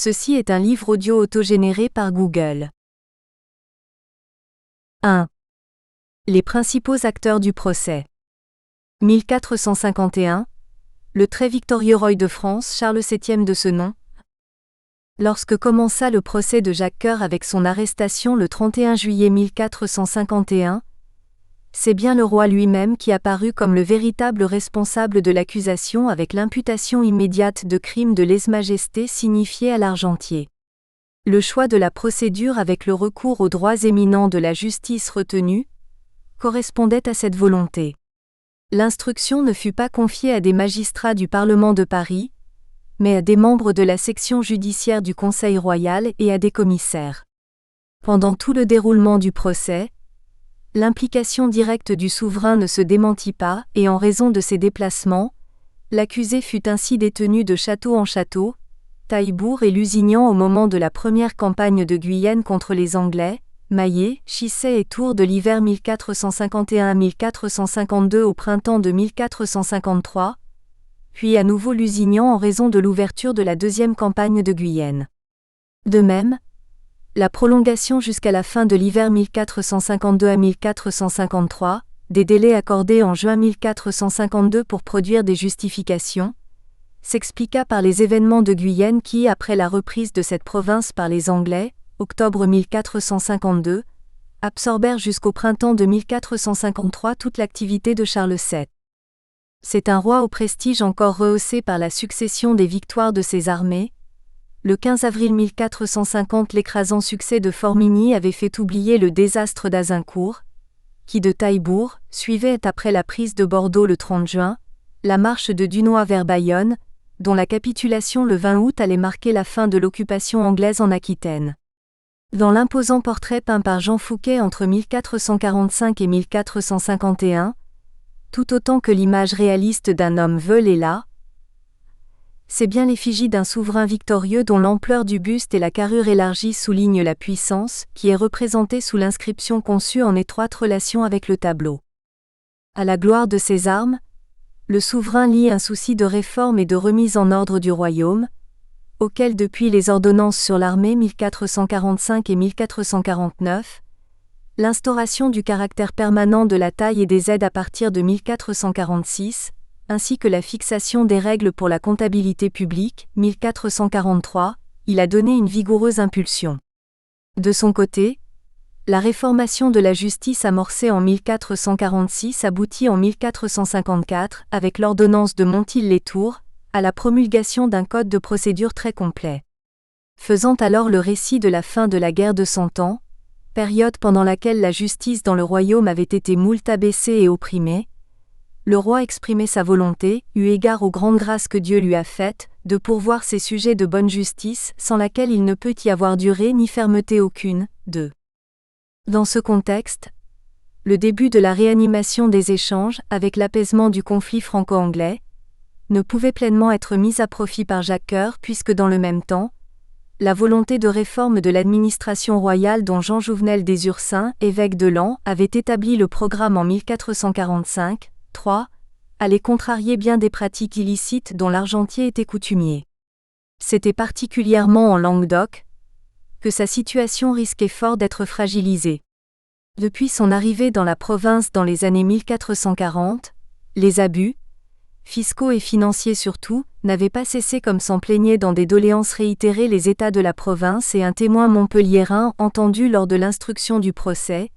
Ceci est un livre audio autogénéré par Google. 1. Les principaux acteurs du procès. 1451. Le très victorieux roi de France Charles VII de ce nom. Lorsque commença le procès de Jacques Coeur avec son arrestation le 31 juillet 1451, c'est bien le roi lui-même qui apparut comme le véritable responsable de l'accusation avec l'imputation immédiate de crime de lèse-majesté signifié à l'argentier. Le choix de la procédure avec le recours aux droits éminents de la justice retenue correspondait à cette volonté. L'instruction ne fut pas confiée à des magistrats du Parlement de Paris, mais à des membres de la section judiciaire du Conseil royal et à des commissaires. Pendant tout le déroulement du procès, l'implication directe du souverain ne se démentit pas et en raison de ses déplacements, l'accusé fut ainsi détenu de château en château, Taillebourg et Lusignan au moment de la première campagne de Guyenne contre les Anglais, Maillé, Chissay et Tours de l'hiver 1451-1452 au printemps de 1453, puis à nouveau Lusignan en raison de l'ouverture de la deuxième campagne de Guyenne. De même, la prolongation jusqu'à la fin de l'hiver 1452-1453, des délais accordés en juin 1452 pour produire des justifications, s'expliqua par les événements de Guyenne qui, après la reprise de cette province par les Anglais, octobre 1452, absorbèrent jusqu'au printemps de 1453 toute l'activité de Charles VII. C'est un roi au prestige encore rehaussé par la succession des victoires de ses armées. Le 15 avril 1450, l'écrasant succès de Formigny avait fait oublier le désastre d'Azincourt, qui de Taillebourg suivait après la prise de Bordeaux le 30 juin, la marche de Dunois vers Bayonne, dont la capitulation le 20 août allait marquer la fin de l'occupation anglaise en Aquitaine. Dans l'imposant portrait peint par Jean Fouquet entre 1445 et 1451, tout autant que l'image réaliste d'un homme veule est là, c'est bien l'effigie d'un souverain victorieux dont l'ampleur du buste et la carrure élargie soulignent la puissance, qui est représentée sous l'inscription conçue en étroite relation avec le tableau. À la gloire de ses armes, le souverain lie un souci de réforme et de remise en ordre du royaume, auquel depuis les ordonnances sur l'armée 1445 et 1449, l'instauration du caractère permanent de la taille et des aides à partir de 1446, ainsi que la fixation des règles pour la comptabilité publique, 1443, il a donné une vigoureuse impulsion. De son côté, la réformation de la justice amorcée en 1446 aboutit en 1454, avec l'ordonnance de Montil-les-Tours, à la promulgation d'un code de procédure très complet. Faisant alors le récit de la fin de la guerre de Cent Ans, période pendant laquelle la justice dans le royaume avait été moult abaissée et opprimée, le roi exprimait sa volonté, eu égard aux grandes grâces que Dieu lui a faites, de pourvoir ses sujets de bonne justice, sans laquelle il ne peut y avoir durée ni fermeté aucune. 2. Dans ce contexte, le début de la réanimation des échanges, avec l'apaisement du conflit franco-anglais, ne pouvait pleinement être mis à profit par Jacques Coeur puisque dans le même temps, la volonté de réforme de l'administration royale dont Jean Jouvenel des Ursins, évêque de Laon, avait établi le programme en 1445, 3, allait contrarier bien des pratiques illicites dont l'argentier était coutumier. C'était particulièrement en Languedoc que sa situation risquait fort d'être fragilisée. Depuis son arrivée dans la province dans les années 1440, les abus, fiscaux et financiers surtout, n'avaient pas cessé comme s'en plaignaient dans des doléances réitérées les États de la province et un témoin montpelliérain entendu lors de l'instruction du procès,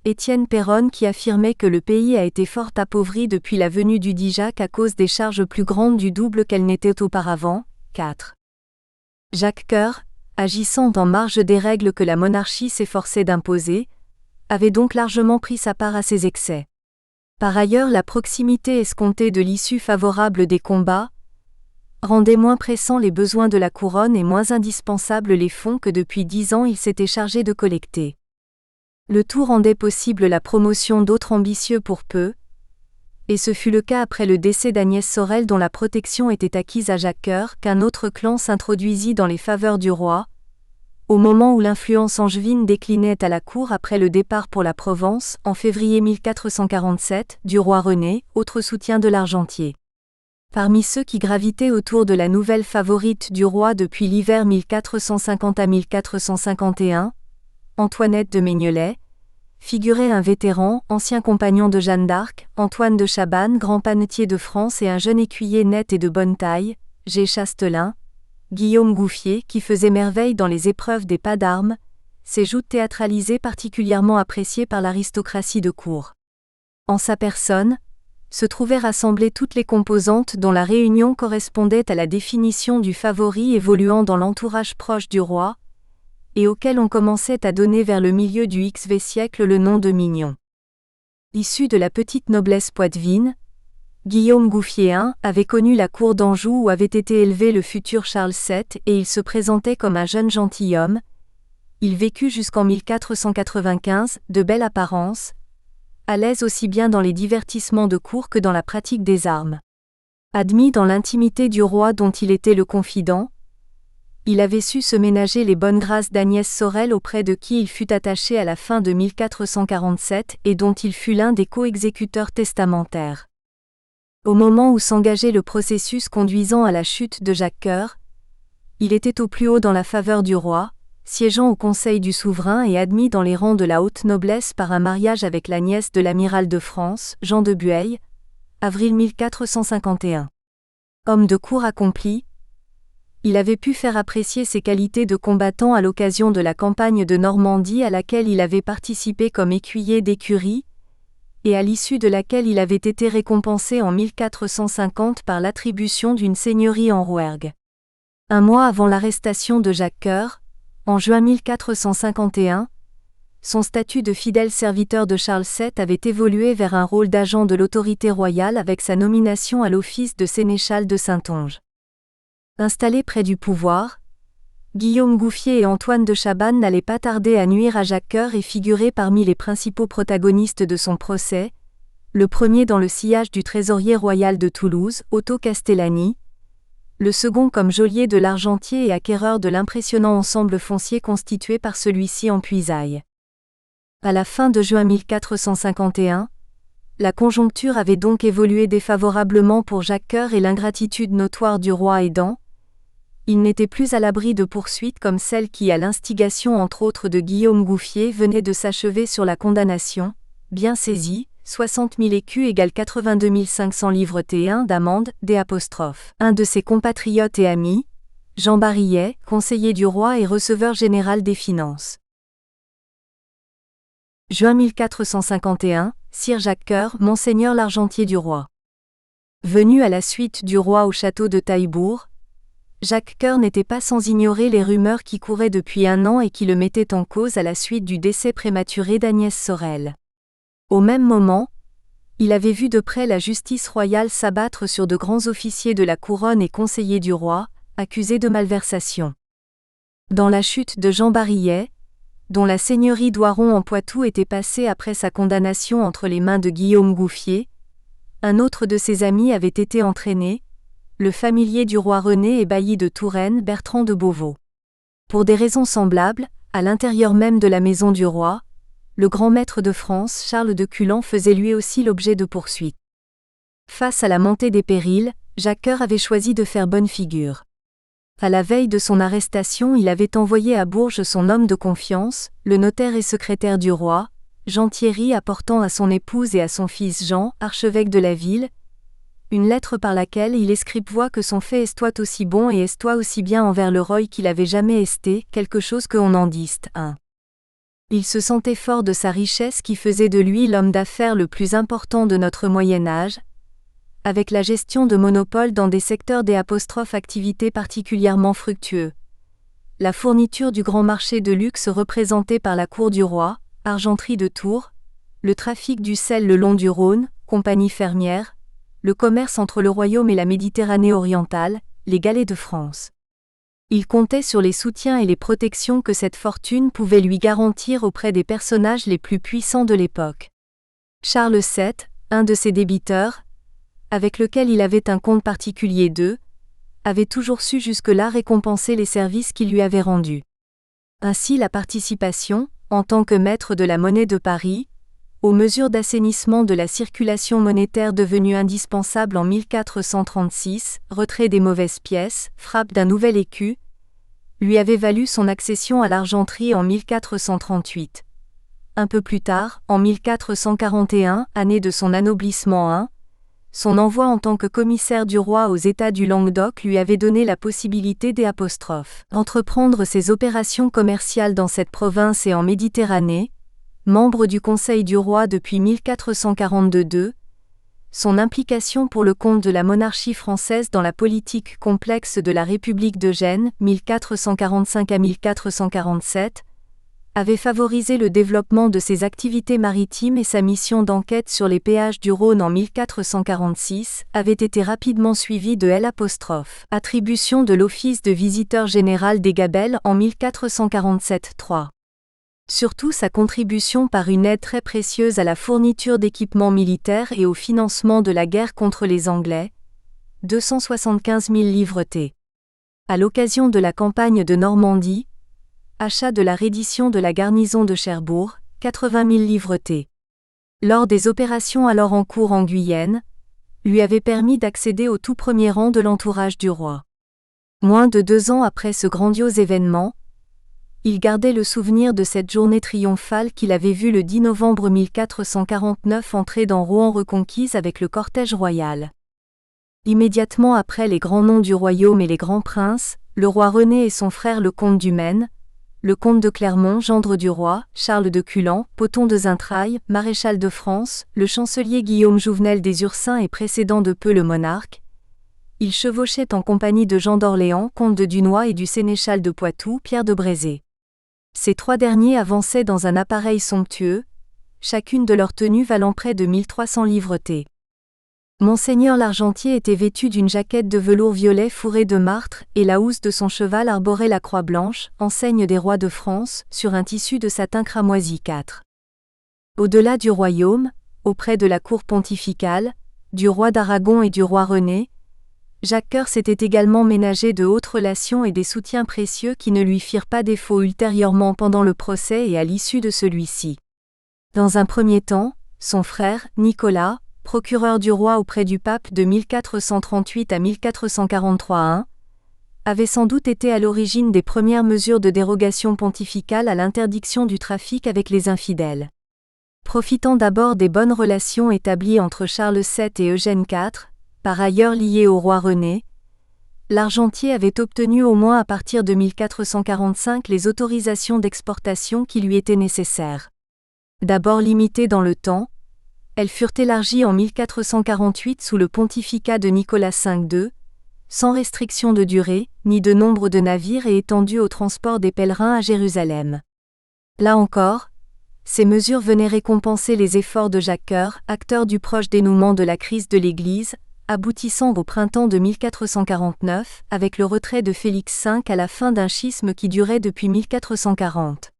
Étienne Péronne qui affirmait que le pays a été fort appauvri depuis la venue du dit Jacques à cause des charges plus grandes du double qu'elles n'étaient auparavant. 4. Jacques Coeur, agissant en marge des règles que la monarchie s'efforçait d'imposer, avait donc largement pris sa part à ces excès. Par ailleurs, la proximité escomptée de l'issue favorable des combats rendait moins pressants les besoins de la couronne et moins indispensables les fonds que depuis 10 ans il s'était chargé de collecter. Le tout rendait possible la promotion d'autres ambitieux pour peu, et ce fut le cas après le décès d'Agnès Sorel dont la protection était acquise à Jacques Coeur qu'un autre clan s'introduisit dans les faveurs du roi, au moment où l'influence angevine déclinait à la cour après le départ pour la Provence, en février 1447, du roi René, autre soutien de l'argentier. Parmi ceux qui gravitaient autour de la nouvelle favorite du roi depuis l'hiver 1450 à 1451, Antoinette de Maignelet, figurait un vétéran, ancien compagnon de Jeanne d'Arc, Antoine de Chabannes, grand panetier de France, et un jeune écuyer net et de bonne taille, G. Chastelain, Guillaume Gouffier, qui faisait merveille dans les épreuves des pas d'armes, ses joutes théâtralisées particulièrement appréciées par l'aristocratie de cour. En sa personne, se trouvaient rassemblées toutes les composantes dont la réunion correspondait à la définition du favori évoluant dans l'entourage proche du roi, et auquel on commençait à donner vers le milieu du XV siècle le nom de mignon. Issu de la petite noblesse poitevine, Guillaume Gouffier I avait connu la cour d'Anjou où avait été élevé le futur Charles VII et il se présentait comme un jeune gentilhomme. Il vécut jusqu'en 1495, de belle apparence, à l'aise aussi bien dans les divertissements de cour que dans la pratique des armes. Admis dans l'intimité du roi dont il était le confident, il avait su se ménager les bonnes grâces d'Agnès Sorel auprès de qui il fut attaché à la fin de 1447 et dont il fut l'un des co-exécuteurs testamentaires. Au moment où s'engageait le processus conduisant à la chute de Jacques Coeur, il était au plus haut dans la faveur du roi, siégeant au conseil du souverain et admis dans les rangs de la haute noblesse par un mariage avec la nièce de l'amiral de France, Jean de Bueil, avril 1451. Homme de cour accompli, il avait pu faire apprécier ses qualités de combattant à l'occasion de la campagne de Normandie à laquelle il avait participé comme écuyer d'écurie, et à l'issue de laquelle il avait été récompensé en 1450 par l'attribution d'une seigneurie en Rouergue. Un mois avant l'arrestation de Jacques Coeur, en juin 1451, son statut de fidèle serviteur de Charles VII avait évolué vers un rôle d'agent de l'autorité royale avec sa nomination à l'office de sénéchal de Saintonge. Installé près du pouvoir, Guillaume Gouffier et Antoine de Chabannes n'allaient pas tarder à nuire à Jacques Coeur et figurer parmi les principaux protagonistes de son procès, le premier dans le sillage du trésorier royal de Toulouse, Otto Castellani, le second comme geôlier de l'Argentier et acquéreur de l'impressionnant ensemble foncier constitué par celui-ci en Puisaye. À la fin de juin 1451, la conjoncture avait donc évolué défavorablement pour Jacques Coeur et l'ingratitude notoire du roi aidant. Il n'était plus à l'abri de poursuites comme celle qui, à l'instigation entre autres de Guillaume Gouffier, venait de s'achever sur la condamnation, bien saisie, 60 000 écus égale 82 500 livres T1 d'amende, D'. Un de ses compatriotes et amis, Jean Barillet, conseiller du roi et receveur général des finances. Juin 1451, Sire Jacques Coeur, Monseigneur l'Argentier du roi. Venu à la suite du roi au château de Taillebourg, Jacques Coeur n'était pas sans ignorer les rumeurs qui couraient depuis un an et qui le mettaient en cause à la suite du décès prématuré d'Agnès Sorel. Au même moment, il avait vu de près la justice royale s'abattre sur de grands officiers de la couronne et conseillers du roi, accusés de malversation. Dans la chute de Jean Barillet, dont la seigneurie d'Oiron en Poitou était passée après sa condamnation entre les mains de Guillaume Gouffier, un autre de ses amis avait été entraîné, le familier du roi René et bailli de Touraine Bertrand de Beauvau. Pour des raisons semblables, à l'intérieur même de la maison du roi, le grand maître de France Charles de Culan faisait lui aussi l'objet de poursuites. Face à la montée des périls, Jacques Coeur avait choisi de faire bonne figure. À la veille de son arrestation, il avait envoyé à Bourges son homme de confiance, le notaire et secrétaire du roi, Jean Thierry, apportant à son épouse et à son fils Jean, archevêque de la ville, une lettre par laquelle il escrivoit que son fait estoit aussi bon et estoit aussi bien envers le roi qu'il avait jamais esté, quelque chose que on en dise. 1. Il se sentait fort de sa richesse qui faisait de lui l'homme d'affaires le plus important de notre Moyen-Âge, avec la gestion de monopoles dans des secteurs d'activités particulièrement fructueux. La fourniture du grand marché de luxe représenté par la cour du roi, argenterie de Tours, le trafic du sel le long du Rhône, compagnie fermière, le commerce entre le royaume et la Méditerranée orientale, les galets de France. Il comptait sur les soutiens et les protections que cette fortune pouvait lui garantir auprès des personnages les plus puissants de l'époque. Charles VII, un de ses débiteurs, avec lequel il avait un compte particulier avait toujours su jusque-là récompenser les services qu'il lui avait rendus. Ainsi la participation, en tant que maître de la monnaie de Paris, aux mesures d'assainissement de la circulation monétaire devenues indispensables en 1436, retrait des mauvaises pièces, frappe d'un nouvel écu, lui avait valu son accession à l'argenterie en 1438. Un peu plus tard, en 1441, année de son anoblissement, son envoi en tant que commissaire du roi aux États du Languedoc lui avait donné la possibilité d'entreprendre ses opérations commerciales dans cette province et en Méditerranée. Membre du Conseil du roi depuis 1442, son implication pour le compte de la monarchie française dans la politique complexe de la République d'Eugène, 1445 à 1447, avait favorisé le développement de ses activités maritimes et sa mission d'enquête sur les péages du Rhône en 1446 avait été rapidement suivie de l'attribution de l'office de visiteur général des Gabelles en 1447-3. Surtout sa contribution par une aide très précieuse à la fourniture d'équipements militaires et au financement de la guerre contre les Anglais, 275 000 livres-t. À l'occasion de la campagne de Normandie, achat de la reddition de la garnison de Cherbourg, 80 000 livres-t. Lors des opérations alors en cours en Guyenne, lui avait permis d'accéder au tout premier rang de l'entourage du roi. Moins de 2 ans après ce grandiose événement, il gardait le souvenir de cette journée triomphale qu'il avait vue le 10 novembre 1449 entrer dans Rouen reconquise avec le cortège royal. Immédiatement après les grands noms du royaume et les grands princes, le roi René et son frère le comte du Maine, le comte de Clermont, gendre du roi, Charles de Culan, Pothon de Zintrailles, maréchal de France, le chancelier Guillaume Jouvenel des Ursins et précédant de peu le monarque. Il chevauchait en compagnie de Jean d'Orléans, comte de Dunois et du sénéchal de Poitou, Pierre de Brézé. Ces 3 derniers avançaient dans un appareil somptueux, chacune de leurs tenues valant près de 1300 livres-t. Monseigneur l'Argentier était vêtu d'une jaquette de velours violet fourrée de martre, et la housse de son cheval arborait la croix blanche, enseigne des rois de France, sur un tissu de satin cramoisi 4. Au-delà du royaume, auprès de la cour pontificale, du roi d'Aragon et du roi René, Jacques Coeur s'était également ménagé de hautes relations et des soutiens précieux qui ne lui firent pas défaut ultérieurement pendant le procès et à l'issue de celui-ci. Dans un premier temps, son frère, Nicolas, procureur du roi auprès du pape de 1438 à 1443, avait sans doute été à l'origine des premières mesures de dérogation pontificale à l'interdiction du trafic avec les infidèles. Profitant d'abord des bonnes relations établies entre Charles VII et Eugène IV, par ailleurs lié au roi René, l'Argentier avait obtenu au moins à partir de 1445 les autorisations d'exportation qui lui étaient nécessaires. D'abord limitées dans le temps, elles furent élargies en 1448 sous le pontificat de Nicolas V II, sans restriction de durée, ni de nombre de navires et étendues au transport des pèlerins à Jérusalem. Là encore, ces mesures venaient récompenser les efforts de Jacques Coeur, acteur du proche dénouement de la crise de l'Église, aboutissant au printemps de 1449, avec le retrait de Félix V à la fin d'un schisme qui durait depuis 1440.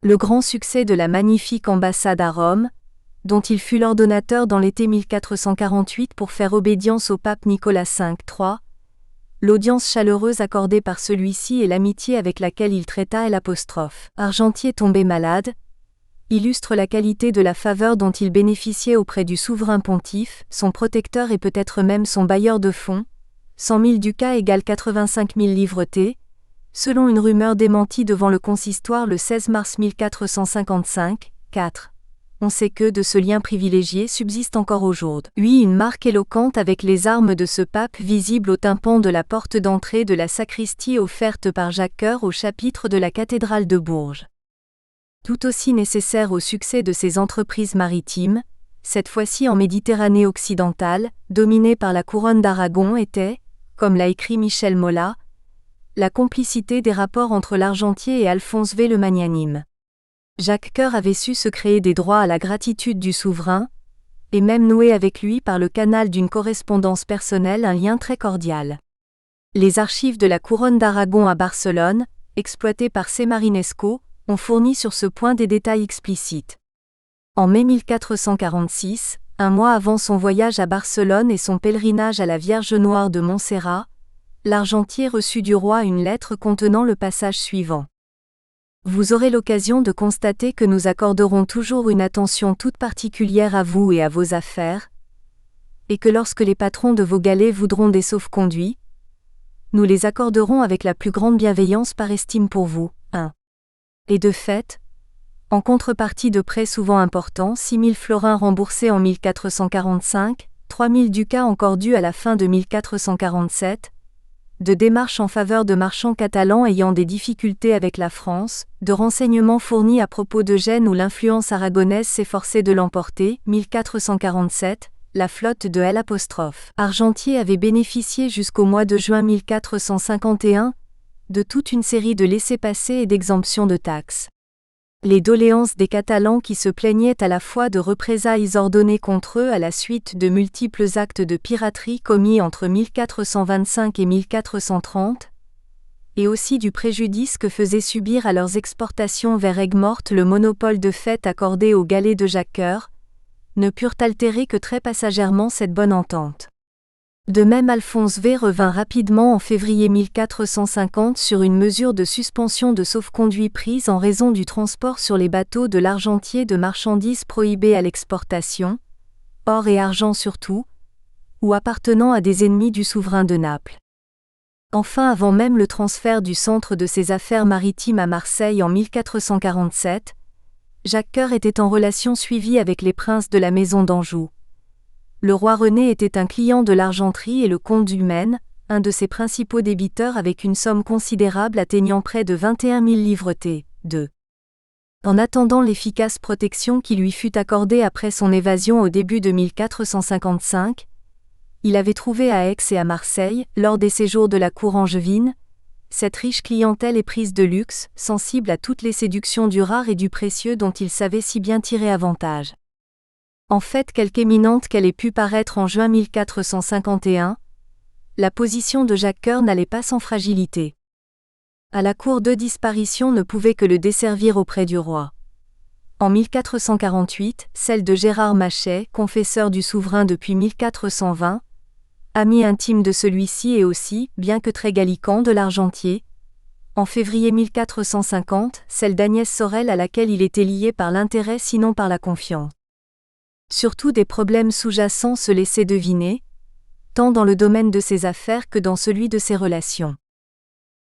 Le grand succès de la magnifique ambassade à Rome, dont il fut l'ordonnateur dans l'été 1448 pour faire obédience au pape Nicolas V III, l'audience chaleureuse accordée par celui-ci et l'amitié avec laquelle il traita Argentier tombé malade, illustre la qualité de la faveur dont il bénéficiait auprès du souverain pontife, son protecteur et peut-être même son bailleur de fonds, 100 000 ducats égale 85 000 livres-t, selon une rumeur démentie devant le consistoire le 16 mars 1455, 4. On sait que de ce lien privilégié subsiste encore aujourd'hui une marque éloquente avec les armes de ce pape visible au tympan de la porte d'entrée de la sacristie offerte par Jacques Coeur au chapitre de la cathédrale de Bourges. Tout aussi nécessaire au succès de ces entreprises maritimes, cette fois-ci en Méditerranée occidentale, dominée par la couronne d'Aragon était, comme l'a écrit Michel Mola, la complicité des rapports entre l'Argentier et Alphonse V le Magnanime. Jacques Coeur avait su se créer des droits à la gratitude du souverain, et même nouer avec lui par le canal d'une correspondance personnelle un lien très cordial. Les archives de la couronne d'Aragon à Barcelone, exploitées par Semarinesco, ont fourni sur ce point des détails explicites. En mai 1446, un mois avant son voyage à Barcelone et son pèlerinage à la Vierge Noire de Montserrat, l'Argentier reçut du roi une lettre contenant le passage suivant. Vous aurez l'occasion de constater que nous accorderons toujours une attention toute particulière à vous et à vos affaires, et que lorsque les patrons de vos galets voudront des sauf-conduits, nous les accorderons avec la plus grande bienveillance par estime pour vous. 1. Et de fait, en contrepartie de prêts souvent importants, 6 000 florins remboursés en 1445, 3 000 ducats encore dus à la fin de 1447, de démarches en faveur de marchands catalans ayant des difficultés avec la France, de renseignements fournis à propos de Gênes où l'influence aragonaise s'efforçait de l'emporter, 1447, la flotte de L'. Argentier avait bénéficié jusqu'au mois de juin 1451 de toute une série de laissez-passer et d'exemptions de taxes. Les doléances des Catalans qui se plaignaient à la fois de représailles ordonnées contre eux à la suite de multiples actes de piraterie commis entre 1425 et 1430, et aussi du préjudice que faisait subir à leurs exportations vers Aigues-Mortes le monopole de fait accordé aux galets de Jacques Coeur, ne purent altérer que très passagèrement cette bonne entente. De même Alphonse V revint rapidement en février 1450 sur une mesure de suspension de sauf-conduit prise en raison du transport sur les bateaux de l'Argentier de marchandises prohibées à l'exportation, or et argent surtout, ou appartenant à des ennemis du souverain de Naples. Enfin, avant même le transfert du centre de ses affaires maritimes à Marseille en 1447, Jacques Coeur était en relation suivie avec les princes de la maison d'Anjou. Le roi René était un client de l'argenterie et le comte du Maine, un de ses principaux débiteurs avec une somme considérable atteignant près de 21 000 livretés. 2. En attendant l'efficace protection qui lui fut accordée après son évasion au début de 1455, il avait trouvé à Aix et à Marseille, lors des séjours de la cour angevine, cette riche clientèle éprise de luxe, sensible à toutes les séductions du rare et du précieux dont il savait si bien tirer avantage. En fait, quelque éminente qu'elle ait pu paraître en juin 1451, la position de Jacques Coeur n'allait pas sans fragilité. À la cour, deux disparitions ne pouvaient que le desservir auprès du roi. En 1448, celle de Gérard Machet, confesseur du souverain depuis 1420, ami intime de celui-ci et aussi, bien que très gallican, de l'Argentier. En février 1450, celle d'Agnès Sorel à laquelle il était lié par l'intérêt sinon par la confiance. Surtout des problèmes sous-jacents se laissaient deviner, tant dans le domaine de ses affaires que dans celui de ses relations.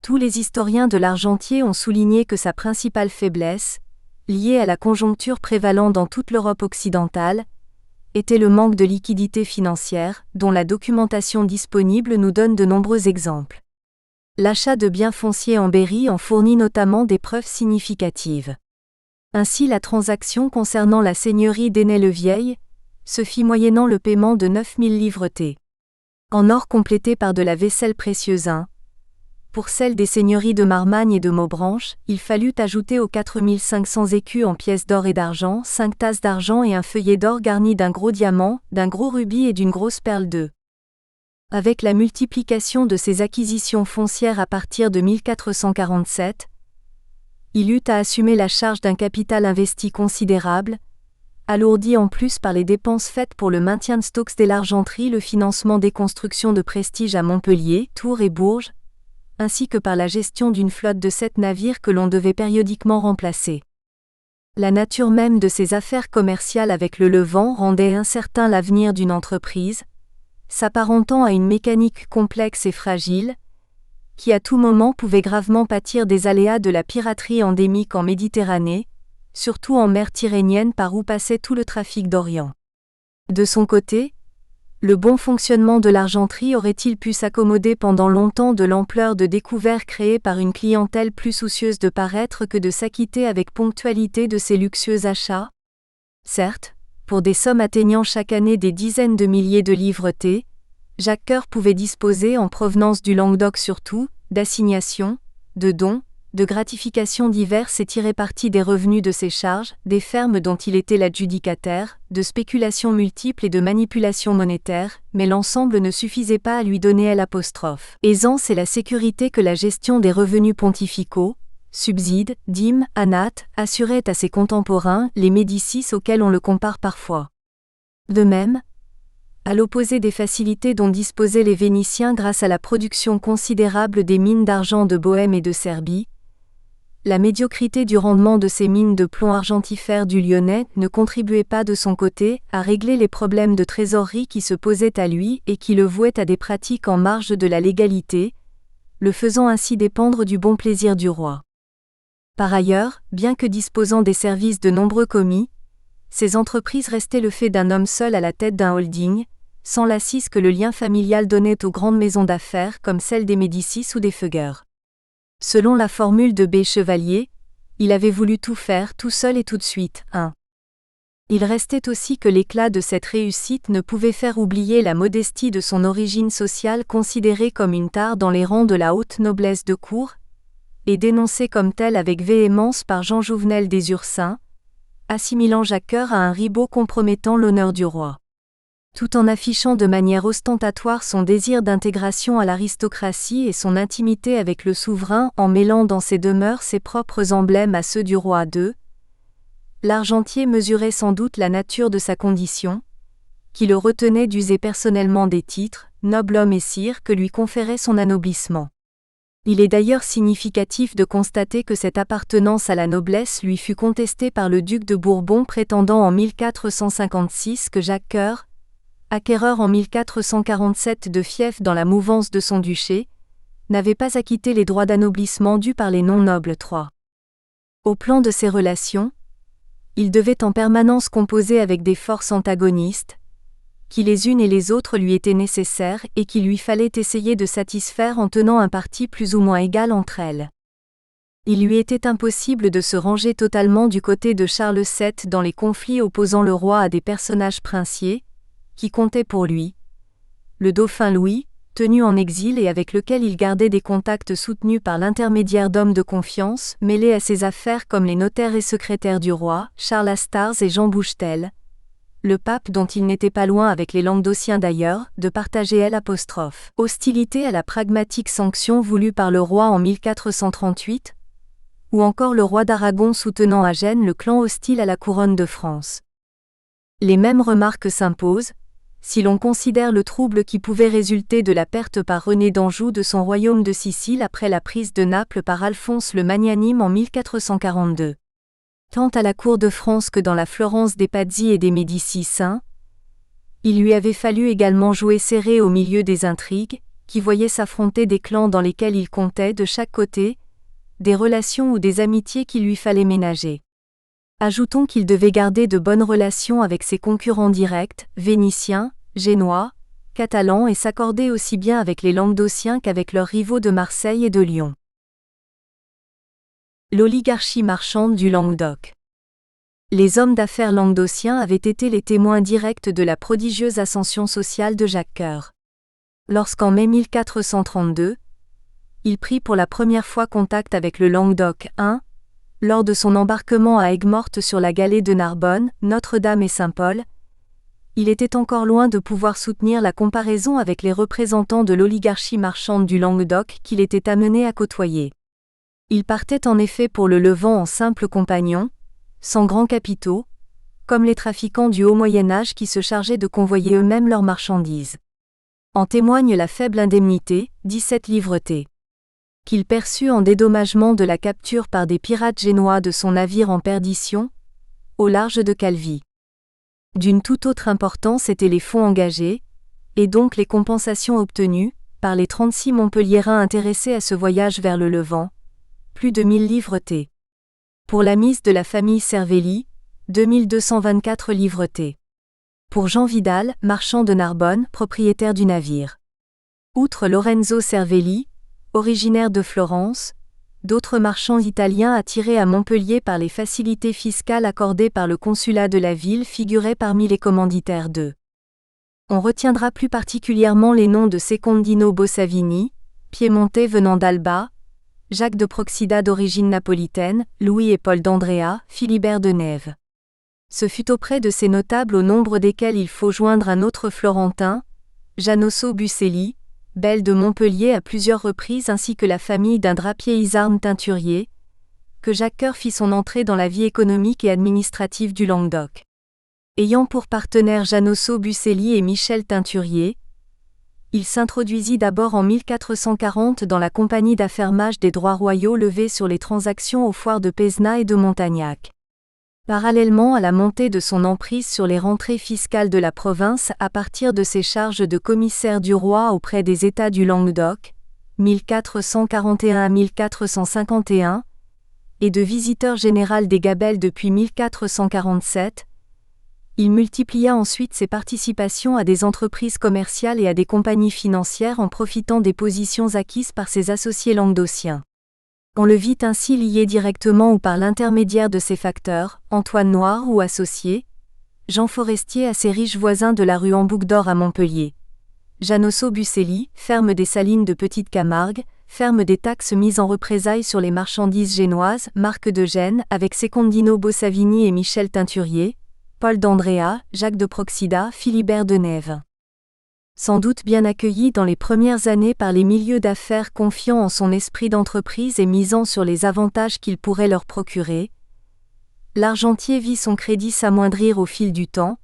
Tous les historiens de l'Argentier ont souligné que sa principale faiblesse, liée à la conjoncture prévalant dans toute l'Europe occidentale, était le manque de liquidité financière, dont la documentation disponible nous donne de nombreux exemples. L'achat de biens fonciers en Berry en fournit notamment des preuves significatives. Ainsi, la transaction concernant la seigneurie d'Ainay-le-Vieil se fit moyennant le paiement de 9 000 livretés en or complété par de la vaisselle précieuse. Pour celle des seigneuries de Marmagne et de Maubranche, il fallut ajouter aux 4 500 écus en pièces d'or et d'argent 5 tasses d'argent et un feuillet d'or garni d'un gros diamant, d'un gros rubis et d'une grosse perle d'œuf. Avec la multiplication de ces acquisitions foncières à partir de 1447, il eut à assumer la charge d'un capital investi considérable, alourdi en plus par les dépenses faites pour le maintien de stocks de l'Argenterie, le financement des constructions de prestige à Montpellier, Tours et Bourges, ainsi que par la gestion d'une flotte de 7 navires que l'on devait périodiquement remplacer. La nature même de ces affaires commerciales avec le Levant rendait incertain l'avenir d'une entreprise, s'apparentant à une mécanique complexe et fragile, qui à tout moment pouvait gravement pâtir des aléas de la piraterie endémique en Méditerranée, surtout en mer Tyrrhénienne par où passait tout le trafic d'Orient. De son côté, le bon fonctionnement de l'argenterie aurait-il pu s'accommoder pendant longtemps de l'ampleur de découverts créés par une clientèle plus soucieuse de paraître que de s'acquitter avec ponctualité de ses luxueux achats? Certes, pour des sommes atteignant chaque année des dizaines de milliers de livretés, Jacques Coeur pouvait disposer, en provenance du Languedoc surtout, d'assignations, de dons, de gratifications diverses et tirer parti des revenus de ses charges, des fermes dont il était l'adjudicataire, de spéculations multiples et de manipulations monétaires, mais l'ensemble ne suffisait pas à lui donner aisance et la sécurité que la gestion des revenus pontificaux, subsides, dîmes, anates, assurait à ses contemporains, les Médicis auxquels on le compare parfois. De même, à l'opposé des facilités dont disposaient les Vénitiens grâce à la production considérable des mines d'argent de Bohême et de Serbie, La médiocrité du rendement de ces mines de plomb argentifère du Lyonnais ne contribuait pas de son côté à régler les problèmes de trésorerie qui se posaient à lui et qui le vouaient à des pratiques en marge de la légalité, le faisant ainsi dépendre du bon plaisir du roi. Par ailleurs, bien que disposant des services de nombreux commis, ces entreprises restaient le fait d'un homme seul à la tête d'un holding, sans l'assise que le lien familial donnait aux grandes maisons d'affaires comme celle des Médicis ou des Fugger. Selon la formule de B. Chevalier, il avait voulu tout faire tout seul et tout de suite. 1. Il restait aussi que l'éclat de cette réussite ne pouvait faire oublier la modestie de son origine sociale considérée comme une tare dans les rangs de la haute noblesse de cour, et dénoncée comme telle avec véhémence par Jean Jouvenel des Ursins, assimilant Jacques Coeur à un ribot compromettant l'honneur du roi. Tout en affichant de manière ostentatoire son désir d'intégration à l'aristocratie et son intimité avec le souverain en mêlant dans ses demeures ses propres emblèmes à ceux du roi II, l'argentier mesurait sans doute la nature de sa condition, qui le retenait d'user personnellement des titres, noble homme et sire, que lui conférait son anoblissement. Il est d'ailleurs significatif de constater que cette appartenance à la noblesse lui fut contestée par le duc de Bourbon prétendant en 1456 que Jacques Coeur, acquéreur en 1447 de fief dans la mouvance de son duché, n'avait pas acquitté les droits d'anoblissement dus par les non-nobles. 3. Au plan de ses relations, il devait en permanence composer avec des forces antagonistes, qui les unes et les autres lui étaient nécessaires et qu'il lui fallait essayer de satisfaire en tenant un parti plus ou moins égal entre elles. Il lui était impossible de se ranger totalement du côté de Charles VII dans les conflits opposant le roi à des personnages princiers, qui comptaient pour lui, le dauphin Louis, tenu en exil et avec lequel il gardait des contacts soutenus par l'intermédiaire d'hommes de confiance, mêlés à ses affaires comme les notaires et secrétaires du roi, Charles Astars et Jean Bouchetel, le pape dont il n'était pas loin avec les Languedociens d'ailleurs, de partager hostilité à la pragmatique sanction voulue par le roi en 1438, ou encore le roi d'Aragon soutenant à Gênes le clan hostile à la couronne de France. Les mêmes remarques s'imposent, si l'on considère le trouble qui pouvait résulter de la perte par René d'Anjou de son royaume de Sicile après la prise de Naples par Alphonse le Magnanime en 1442. Tant à la cour de France que dans la Florence des Pazzi et des Médicis saints, il lui avait fallu également jouer serré au milieu des intrigues, qui voyaient s'affronter des clans dans lesquels il comptait de chaque côté, des relations ou des amitiés qu'il lui fallait ménager. Ajoutons qu'il devait garder de bonnes relations avec ses concurrents directs, vénitiens, génois, catalans et s'accorder aussi bien avec les Languedociens qu'avec leurs rivaux de Marseille et de Lyon. L'oligarchie marchande du Languedoc. Les hommes d'affaires languedociens avaient été les témoins directs de la prodigieuse ascension sociale de Jacques Coeur. Lorsqu'en mai 1432, il prit pour la première fois contact avec le Languedoc 1, lors de son embarquement à Aigues-Mortes sur la galée de Narbonne, Notre-Dame et Saint-Paul, il était encore loin de pouvoir soutenir la comparaison avec les représentants de l'oligarchie marchande du Languedoc qu'il était amené à côtoyer. Il partait en effet pour le Levant en simples compagnons, sans grands capitaux, comme les trafiquants du Haut Moyen-Âge qui se chargeaient de convoyer eux-mêmes leurs marchandises. En témoigne la faible indemnité, 17 livretés, qu'il perçut en dédommagement de la capture par des pirates génois de son navire en perdition, au large de Calvi. D'une toute autre importance étaient les fonds engagés, et donc les compensations obtenues, par les 36 Montpelliérains intéressés à ce voyage vers le Levant, plus de 1000 livretés. Pour la mise de la famille Cervelli, 2224 livretés. Pour Jean Vidal, marchand de Narbonne, propriétaire du navire. Outre Lorenzo Cervelli, originaire de Florence, d'autres marchands italiens attirés à Montpellier par les facilités fiscales accordées par le consulat de la ville figuraient parmi les commanditaires d'eux. On retiendra plus particulièrement les noms de Secondino Bossavini, piémontais venant d'Alba, Jacques de Proxida d'origine napolitaine, Louis et Paul d'Andrea, Philibert de Nèves. Ce fut auprès de ces notables au nombre desquels il faut joindre un autre Florentin, Janosso Bucelli, belle de Montpellier à plusieurs reprises ainsi que la famille d'un drapier Isarne teinturier, que Jacques Coeur fit son entrée dans la vie économique et administrative du Languedoc. Ayant pour partenaires Janosso Bucelli et Michel Teinturier, Il s'introduisit d'abord en 1440 dans la compagnie d'affermage des droits royaux levés sur les transactions aux foires de Pézenas et de Montagnac. Parallèlement à la montée de son emprise sur les rentrées fiscales de la province à partir de ses charges de commissaire du roi auprès des États du Languedoc, 1441 à 1451, et de visiteur général des Gabelles depuis 1447, il multiplia ensuite ses participations à des entreprises commerciales et à des compagnies financières en profitant des positions acquises par ses associés languedociens. On le vit ainsi lié directement ou par l'intermédiaire de ses facteurs, Antoine Noir ou associé, Jean Forestier à ses riches voisins de la rue en Boucle d'Or à Montpellier, Janosso Bucelli, ferme des Salines de Petite Camargue, ferme des taxes mises en représailles sur les marchandises génoises, Marc de Gênes avec Secondino Bossavini et Michel Teinturier, Paul d'Andrea, Jacques de Proxida, Philibert de Nève. Sans doute bien accueilli dans les premières années par les milieux d'affaires confiant en son esprit d'entreprise et misant sur les avantages qu'il pourrait leur procurer, l'argentier vit son crédit s'amoindrir au fil du temps.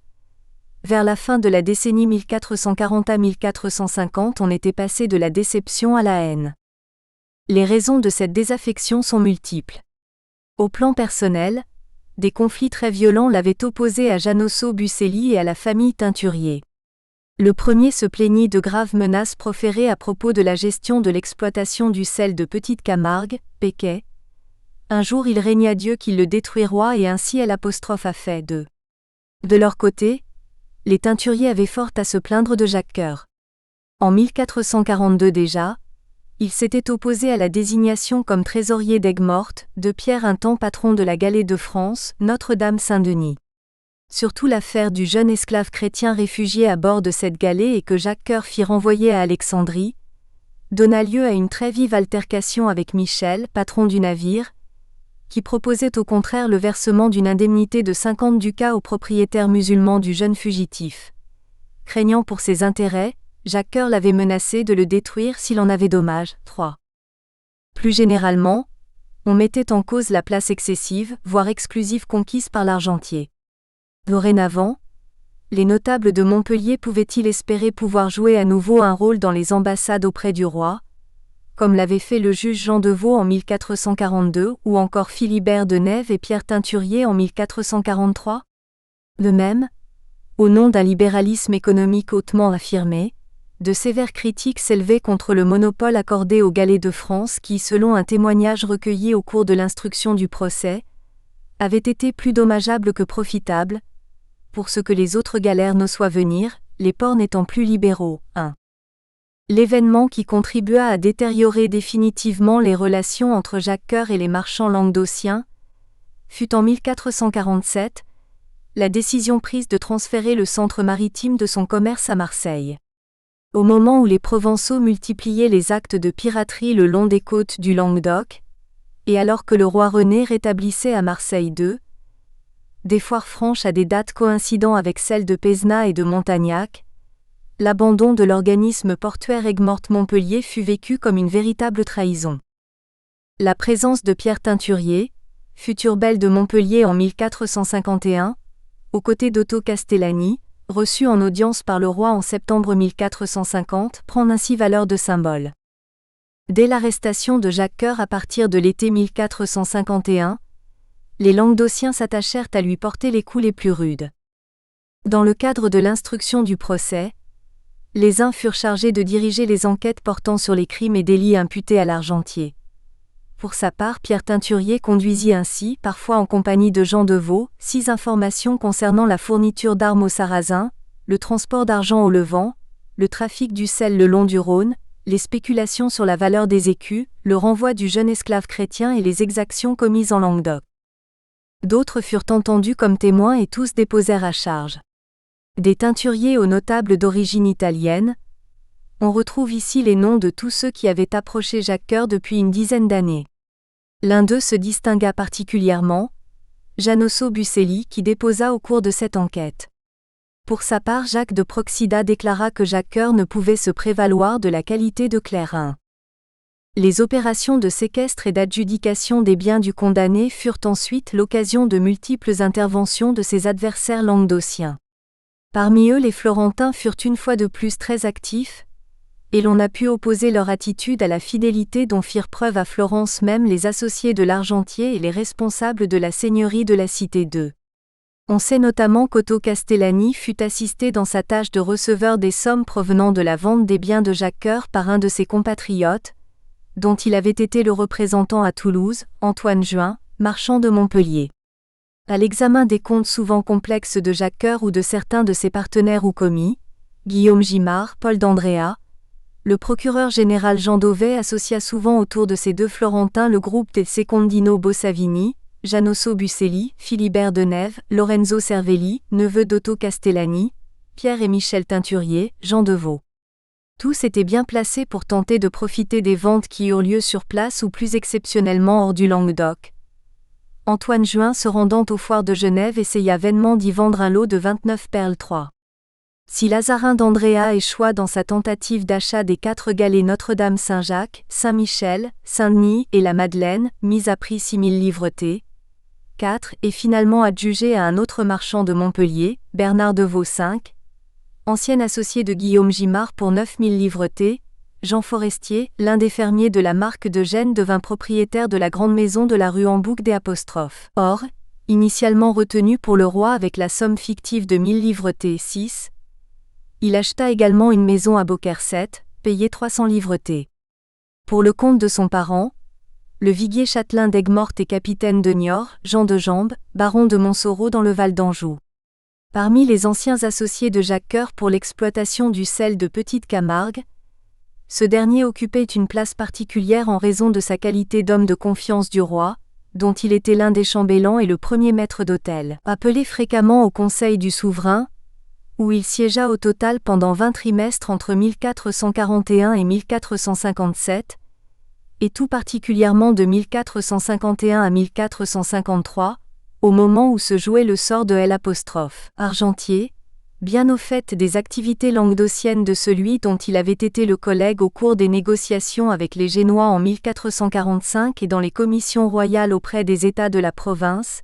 Vers la fin de la décennie 1440 à 1450, on était passé de la déception à la haine. Les raisons de cette désaffection sont multiples. Au plan personnel, des conflits très violents l'avaient opposé à Janosso Bucelli et à la famille Teinturier. Le premier se plaignit de graves menaces proférées à propos de la gestion de l'exploitation du sel de Petite Camargue, Péquet. Un jour il régna Dieu qu'il le détruira et ainsi elle a fait d'eux. De leur côté, les Teinturiers avaient fort à se plaindre de Jacques Coeur. En 1442 déjà, il s'était opposé à la désignation comme trésorier d'Aigues-Mortes de Pierre un temps patron de la Galée de France, Notre-Dame-Saint-Denis. Surtout l'affaire du jeune esclave chrétien réfugié à bord de cette galée et que Jacques Coeur fit renvoyer à Alexandrie, donna lieu à une très vive altercation avec Michel, patron du navire, qui proposait au contraire le versement d'une indemnité de 50 ducats aux propriétaires musulmans du jeune fugitif. Craignant pour ses intérêts, Jacques Coeur l'avait menacé de le détruire s'il en avait dommage. 3. Plus généralement, on mettait en cause la place excessive, voire exclusive conquise par l'argentier. Dorénavant, les notables de Montpellier pouvaient-ils espérer pouvoir jouer à nouveau un rôle dans les ambassades auprès du roi, comme l'avait fait le juge Jean Deveau en 1442 ou encore Philibert de Nève et Pierre Teinturier en 1443 ? De même, au nom d'un libéralisme économique hautement affirmé, de sévères critiques s'élevaient contre le monopole accordé aux galées de France qui, selon un témoignage recueilli au cours de l'instruction du procès, avait été plus dommageable que profitable, pour ce que les autres galères n'ossoient venir, les ports n'étant plus libéraux. 1. L'événement qui contribua à détériorer définitivement les relations entre Jacques Coeur et les marchands languedociens fut en 1447, la décision prise de transférer le centre maritime de son commerce à Marseille. Au moment où les Provençaux multipliaient les actes de piraterie le long des côtes du Languedoc, et alors que le roi René rétablissait à Marseille des foires franches à des dates coïncidant avec celles de Pézenas et de Montagnac, l'abandon de l'organisme portuaire Aigues-Mortes-Montpellier fut vécu comme une véritable trahison. La présence de Pierre Teinturier, futur belle de Montpellier en 1451, aux côtés d'Otto Castellani, reçu en audience par le roi en septembre 1450, prend ainsi valeur de symbole. Dès l'arrestation de Jacques Coeur à partir de l'été 1451, les Languedociens s'attachèrent à lui porter les coups les plus rudes. Dans le cadre de l'instruction du procès, les uns furent chargés de diriger les enquêtes portant sur les crimes et délits imputés à l'argentier. Pour sa part, Pierre Teinturier conduisit ainsi, parfois en compagnie de Jean Deveau, 6 informations concernant la fourniture d'armes aux Sarrasins, le transport d'argent au Levant, le trafic du sel le long du Rhône, les spéculations sur la valeur des écus, le renvoi du jeune esclave chrétien et les exactions commises en Languedoc. D'autres furent entendus comme témoins et tous déposèrent à charge. Des Teinturiers aux notables d'origine italienne, on retrouve ici les noms de tous ceux qui avaient approché Jacques Coeur depuis une dizaine d'années. L'un d'eux se distingua particulièrement, Janosso Bucelli, qui déposa au cours de cette enquête. Pour sa part, Jacques de Proxida déclara que Jacques Coeur ne pouvait se prévaloir de la qualité de clerc. 1. Les opérations de séquestre et d'adjudication des biens du condamné furent ensuite l'occasion de multiples interventions de ses adversaires languedociens. Parmi eux, les Florentins furent une fois de plus très actifs, et l'on a pu opposer leur attitude à la fidélité dont firent preuve à Florence même les associés de l'argentier et les responsables de la seigneurie de la cité d'Eu. On sait notamment qu'Otto Castellani fut assisté dans sa tâche de receveur des sommes provenant de la vente des biens de Jacques Coeur par un de ses compatriotes, dont il avait été le représentant à Toulouse, Antoine Juin, marchand de Montpellier. À l'examen des comptes souvent complexes de Jacques Coeur ou de certains de ses partenaires ou commis, Guillaume Gimard, Paul d'Andrea, le procureur général Jean Dauvet associa souvent autour de ces deux Florentins le groupe des Secondino Bossavini, Janosso Bucelli, Philibert Denève, Lorenzo Cervelli, neveu d'Otto Castellani, Pierre et Michel Teinturier, Jean Deveau. Tous étaient bien placés pour tenter de profiter des ventes qui eurent lieu sur place ou plus exceptionnellement hors du Languedoc. Antoine Juin se rendant aux foires de Genève essaya vainement d'y vendre un lot de 29 perles 3. Si Lazarin d'Andrea échoua dans sa tentative d'achat des 4 galets Notre-Dame Saint-Jacques, Saint-Michel, Saint-Denis et la Madeleine, mise à prix 6 000 livretés, 4 est finalement adjugé à un autre marchand de Montpellier, Bernard Deveau 5, ancien associé de Guillaume Gimard pour 9 000 livretés. Jean Forestier, l'un des fermiers de la marque de Gênes, devint propriétaire de la grande maison de la rue Ambouc des Apostrophes. Or, initialement retenu pour le roi avec la somme fictive de 1000 livretés 6, il acheta également une maison à Beaucaire payée 300 livretés. Pour le compte de son parent, le viguier châtelain d'Aigues-Mortes et capitaine de Niort, Jean de Jambes, baron de Montsoreau dans le Val d'Anjou. Parmi les anciens associés de Jacques Coeur pour l'exploitation du sel de Petite Camargue, ce dernier occupait une place particulière en raison de sa qualité d'homme de confiance du roi, dont il était l'un des chambellans et le premier maître d'hôtel. Appelé fréquemment au conseil du souverain, où il siégea au total pendant 20 trimestres entre 1441 et 1457, et tout particulièrement de 1451 à 1453, au moment où se jouait le sort de L'. Argentier, bien au fait des activités languedociennes de celui dont il avait été le collègue au cours des négociations avec les Génois en 1445 et dans les commissions royales auprès des États de la province,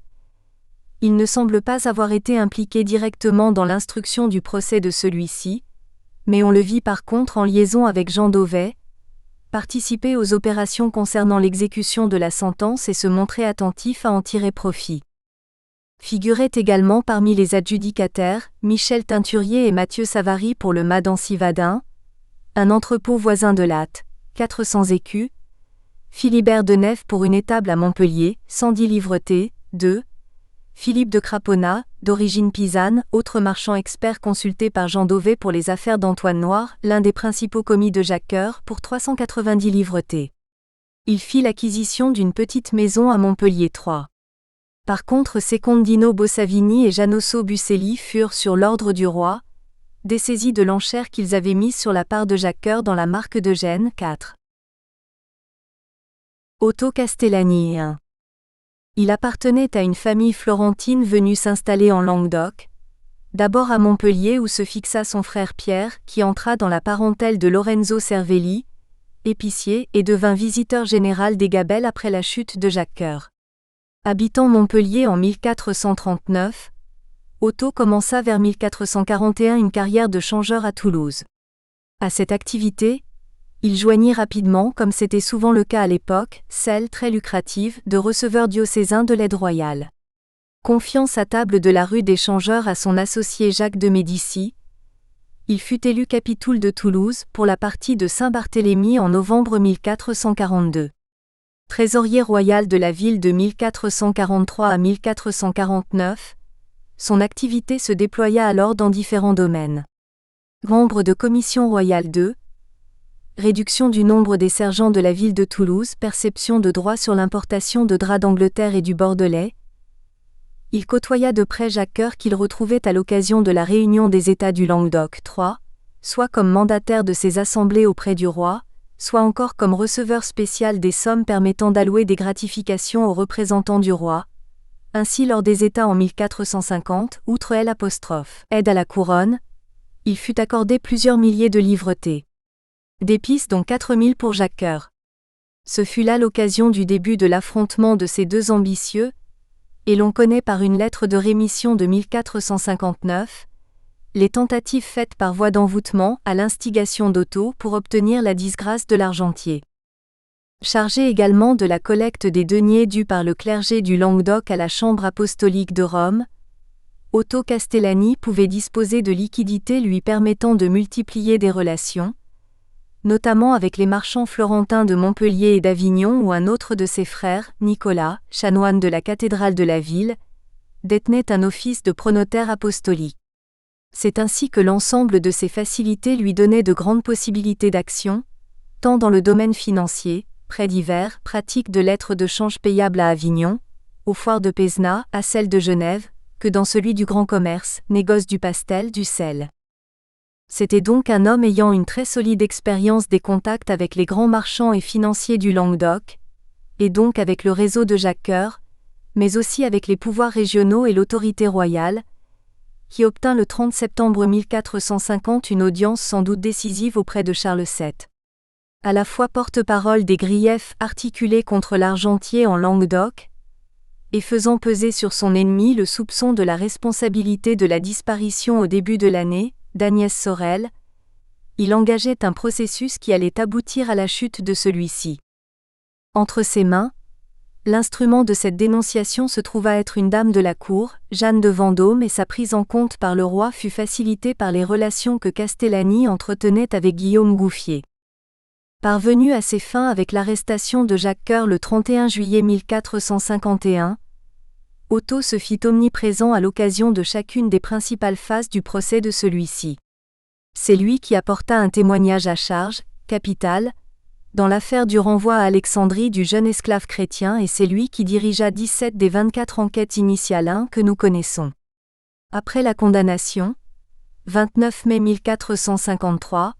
il ne semble pas avoir été impliqué directement dans l'instruction du procès de celui-ci, mais on le vit par contre en liaison avec Jean Dauvet, participer aux opérations concernant l'exécution de la sentence et se montrer attentif à en tirer profit. Figuraient également parmi les adjudicataires, Michel Teinturier et Mathieu Savary pour le mas d'Ancy-Vadin, un entrepôt voisin de Latte, 400 écus, Philibert Denève pour une étable à Montpellier, 110 livretés, 2, Philippe de Craponat, d'origine pisane, autre marchand expert consulté par Jean Dauvet pour les affaires d'Antoine Noir, l'un des principaux commis de Jacques Coeur, pour 390 livretés. Il fit l'acquisition d'une petite maison à Montpellier 3. Par contre Secondino Bossavini et Janosso Bucelli furent sur l'ordre du roi, dessaisis de l'enchère qu'ils avaient mise sur la part de Jacques Coeur dans la marque de Gênes 4. Otto Castellani 1. Il appartenait à une famille florentine venue s'installer en Languedoc, d'abord à Montpellier où se fixa son frère Pierre, qui entra dans la parentèle de Lorenzo Cervelli, épicier, et devint visiteur général des Gabelles après la chute de Jacques Coeur. Habitant Montpellier en 1439, Otto commença vers 1441 une carrière de changeur à Toulouse. À cette activité, il joignit rapidement, comme c'était souvent le cas à l'époque, celle très lucrative de receveur diocésain de l'aide royale. Confiant sa table de la rue des Changeurs à son associé Jacques de Médicis, il fut élu capitoul de Toulouse pour la partie de Saint-Barthélemy en novembre 1442. Trésorier royal de la ville de 1443 à 1449, son activité se déploya alors dans différents domaines. Membre de commission royale 2, réduction du nombre des sergents de la ville de Toulouse, perception de droits sur l'importation de draps d'Angleterre et du Bordelais. Il côtoya de près Jacques Coeur qu'il retrouvait à l'occasion de la réunion des États du Languedoc 3, soit comme mandataire de ses assemblées auprès du roi, soit encore comme receveur spécial des sommes permettant d'allouer des gratifications aux représentants du roi. Ainsi lors des États en 1450, outre L', aide à la couronne, il fut accordé plusieurs milliers de livretés d'épices dont 4000 pour Jacques Coeur. Ce fut là l'occasion du début de l'affrontement de ces deux ambitieux, et l'on connaît par une lettre de rémission de 1459, les tentatives faites par voie d'envoûtement à l'instigation d'Otto pour obtenir la disgrâce de l'argentier. Chargé également de la collecte des deniers dus par le clergé du Languedoc à la Chambre apostolique de Rome, Otto Castellani pouvait disposer de liquidités lui permettant de multiplier des relations, notamment avec les marchands florentins de Montpellier et d'Avignon ou un autre de ses frères, Nicolas, chanoine de la cathédrale de la ville, détenait un office de pronotaire apostolique. C'est ainsi que l'ensemble de ces facilités lui donnait de grandes possibilités d'action, tant dans le domaine financier, prêts divers, pratique de lettres de change payables à Avignon, aux foires de Pézenas, à celles de Genève, que dans celui du grand commerce, négoce du pastel, du sel. C'était donc un homme ayant une très solide expérience des contacts avec les grands marchands et financiers du Languedoc, et donc avec le réseau de Jacques Coeur, mais aussi avec les pouvoirs régionaux et l'autorité royale, qui obtint le 30 septembre 1450 une audience sans doute décisive auprès de Charles VII. À la fois porte-parole des griefs articulés contre l'argentier en Languedoc, et faisant peser sur son ennemi le soupçon de la responsabilité de la disparition au début de l'année, d'Agnès Sorel, il engageait un processus qui allait aboutir à la chute de celui-ci. Entre ses mains, l'instrument de cette dénonciation se trouva être une dame de la cour, Jeanne de Vendôme, et sa prise en compte par le roi fut facilitée par les relations que Castellani entretenait avec Guillaume Gouffier. Parvenu à ses fins avec l'arrestation de Jacques Coeur le 31 juillet 1451, Otto se fit omniprésent à l'occasion de chacune des principales phases du procès de celui-ci. C'est lui qui apporta un témoignage à charge, capital, dans l'affaire du renvoi à Alexandrie du jeune esclave chrétien, et c'est lui qui dirigea 17 des 24 enquêtes initiales que nous connaissons. Après la condamnation, 29 mai 1453,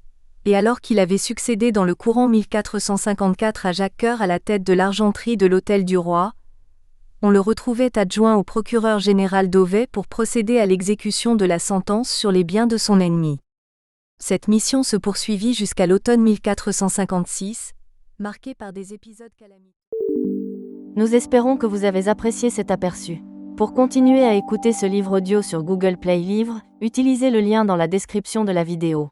et alors qu'il avait succédé dans le courant 1454 à Jacques Coeur à la tête de l'argenterie de l'Hôtel du Roi, on le retrouvait adjoint au procureur général d'Auvet pour procéder à l'exécution de la sentence sur les biens de son ennemi. Cette mission se poursuivit jusqu'à l'automne 1456, marquée par des épisodes calamiteux. Nous espérons que vous avez apprécié cet aperçu. Pour continuer à écouter ce livre audio sur Google Play Livres, utilisez le lien dans la description de la vidéo.